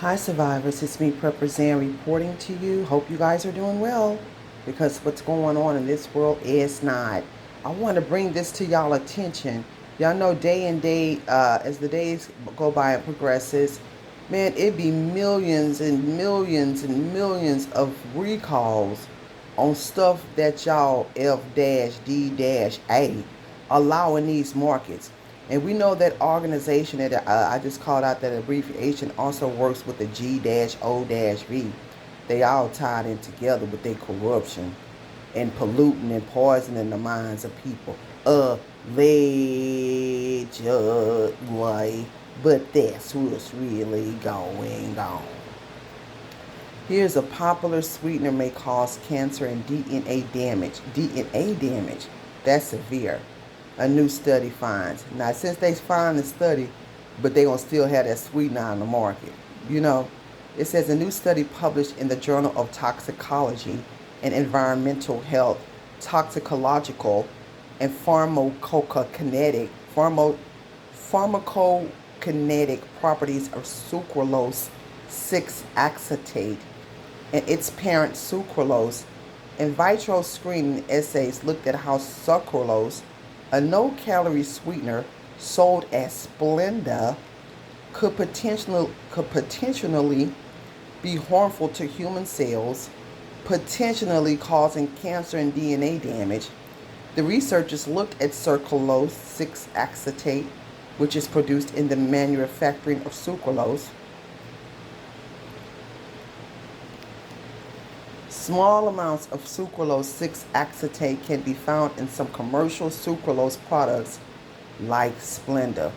Hi survivors, it's me Prepper Zan reporting to you. Hope you guys are doing well because what's going on in this world is not. I want to bring this to y'all attention. Y'all know day and day, as the days go by and progresses, man, it be millions and millions and millions of recalls on stuff that y'all F-D-A allow in these markets. And we know that organization that I just called out, that abbreviation, also works with the G-O-V. They all tied in together with their corruption and polluting and poisoning the minds of people. Allegedly. But that's what's really going on. Here's a popular sweetener may cause cancer and DNA damage. DNA damage, that's severe. A new study finds. Now, since they find the study, but they're going to still have that sweetener on the market. It says a new study published in the Journal of Toxicology and Environmental Health, Toxicological and Pharmacokinetic properties of sucralose 6-acetate and its parent sucralose. In vitro screening assays looked at how sucralose, a no-calorie sweetener sold as Splenda, could potentially be harmful to human cells, potentially causing cancer and DNA damage. The researchers looked at sucralose 6-acetate, which is produced in the manufacturing of sucralose. Small amounts of sucralose 6-acetate can be found in some commercial sucralose products like Splenda.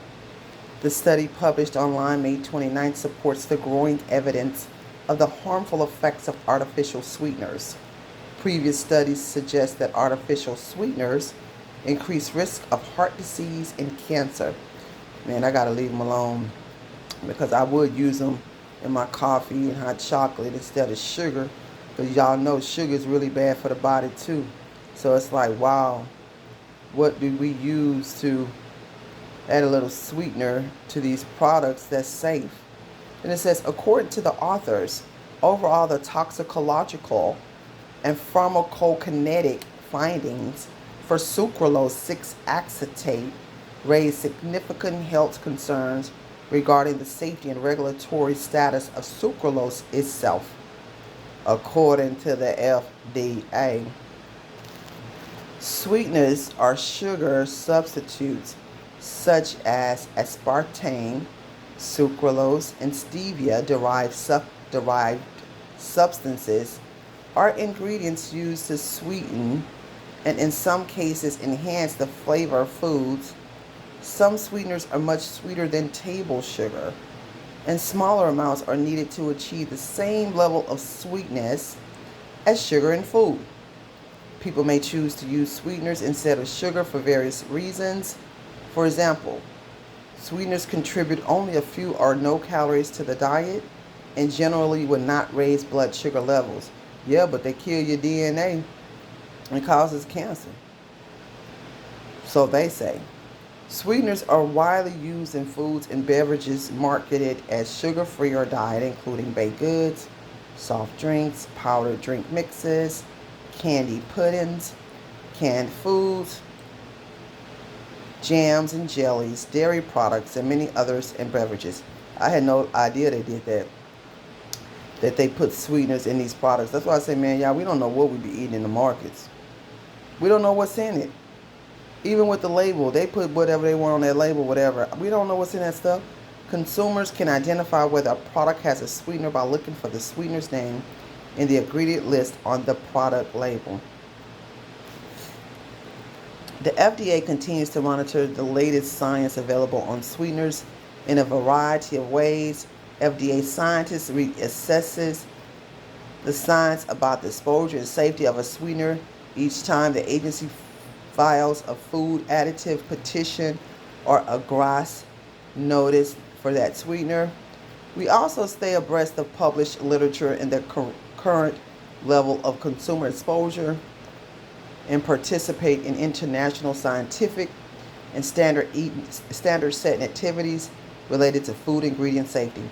The study published online May 29 supports the growing evidence of the harmful effects of artificial sweeteners. Previous studies suggest that artificial sweeteners increase risk of heart disease and cancer. Man, I gotta leave them alone because I would use them in my coffee and hot chocolate instead of sugar. Because y'all know sugar is really bad for the body too. So it's like, wow, what do we use to add a little sweetener to these products that's safe? And it says, according to the authors, overall the toxicological and pharmacokinetic findings for sucralose 6-acetate raise significant health concerns regarding the safety and regulatory status of sucralose itself. According to the FDA, sweeteners are sugar substitutes such as aspartame, sucralose, and stevia-derived substances are ingredients used to sweeten and in some cases enhance the flavor of foods. Some sweeteners are much sweeter than table sugar, and smaller amounts are needed to achieve the same level of sweetness as sugar in food. People may choose to use sweeteners instead of sugar for various reasons. For example, sweeteners contribute only a few or no calories to the diet and generally would not raise blood sugar levels. Yeah, but they kill your DNA and causes cancer. So they say. Sweeteners are widely used in foods and beverages marketed as sugar-free or diet, including baked goods, soft drinks, powdered drink mixes, candy puddings, canned foods, jams and jellies, dairy products, and many others in beverages. I had no idea they did that they put sweeteners in these products. That's why I say, man, y'all, we don't know what we be eating in the markets. We don't know what's in it. Even with the label, they put whatever they want on that label, whatever. We don't know what's in that stuff. Consumers can identify whether a product has a sweetener by looking for the sweetener's name in the ingredient list on the product label. The FDA continues to monitor the latest science available on sweeteners in a variety of ways. FDA scientists reassesses the science about the exposure and safety of a sweetener each time the agency files a food additive petition or a GRAS notice for that sweetener. We also stay abreast of published literature and the current level of consumer exposure and participate in international scientific and standard setting activities related to food ingredient safety.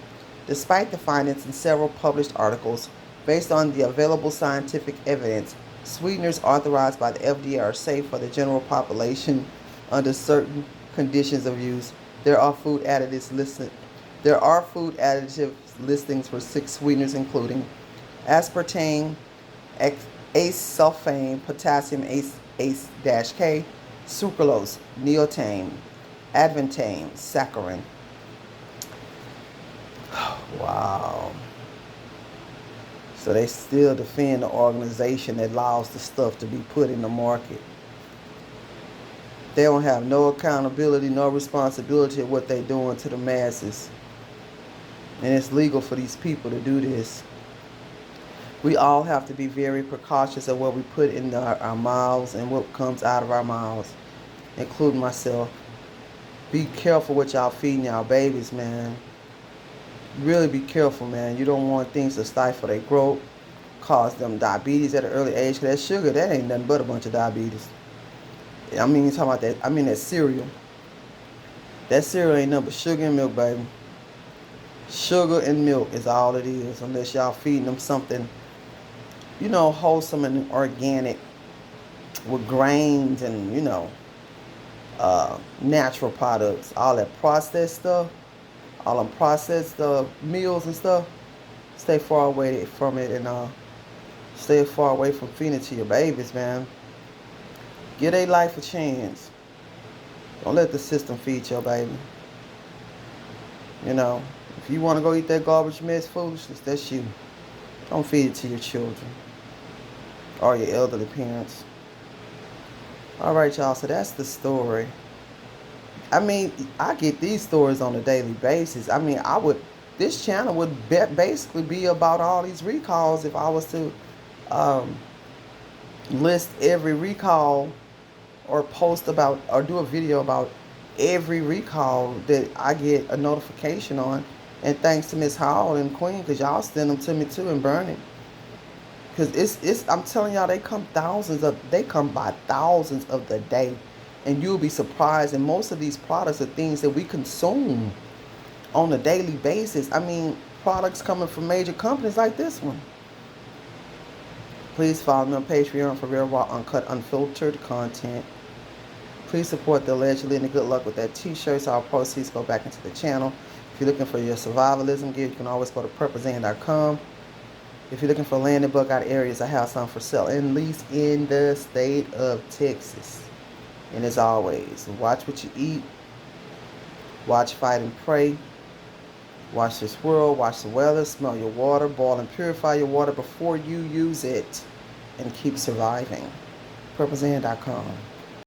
Despite the findings in several published articles, based on the available scientific evidence, sweeteners authorized by the FDA are safe for the general population under certain conditions of use. There are food additives listed. There are food additive listings for 6 sweeteners, including aspartame, ace-sulfame, potassium ace-K, sucralose, neotame, advantame, saccharin. Wow. So they still defend the organization that allows the stuff to be put in the market. They don't have no accountability, no responsibility of what they're doing to the masses. And it's legal for these people to do this. We all have to be very precautious of what we put in our mouths and what comes out of our mouths, including myself. Be careful what y'all feeding y'all babies, man. Really be careful, man. You don't want things to stifle their growth, cause them diabetes at an early age. Cause that sugar, that ain't nothing but a bunch of diabetes. I mean, you talking about that? I mean that cereal. That cereal ain't nothing but sugar and milk, baby. Sugar and milk is all it is, unless y'all feeding them something, you know, wholesome and organic with grains and, you know, natural products. All that processed stuff, all them processed meals and stuff, stay far away from it, and stay far away from feeding it to your babies, man. Give their life a chance. Don't let the system feed your baby. You know, if you want to go eat that garbage mess foolishness, that's you. Don't feed it to your children or your elderly parents. All right, y'all, so that's the story. I mean, I get these stories on a daily basis. I mean, this channel would basically be about all these recalls if I was to list every recall or post about or do a video about every recall that I get a notification on. And thanks to Miss Howell and Queen, because y'all send them to me too and burn it. Because it's I'm telling y'all, they come by thousands of the day. And you'll be surprised. And most of these products are things that we consume on a daily basis. I mean, products coming from major companies like this one. Please follow me on Patreon for real, raw, uncut, unfiltered content. Please support the allegedly and good luck with that t-shirt, so our proceeds go back into the channel. If you're looking for your survivalism gear, you can always go to purplesan.com. If you're looking for land and bug out areas, I have some for sale, at least in the state of Texas. And as always, watch what you eat, watch, fight, and pray. Watch this world, watch the weather, smell your water, boil and purify your water before you use it, and keep surviving. purplesan.com.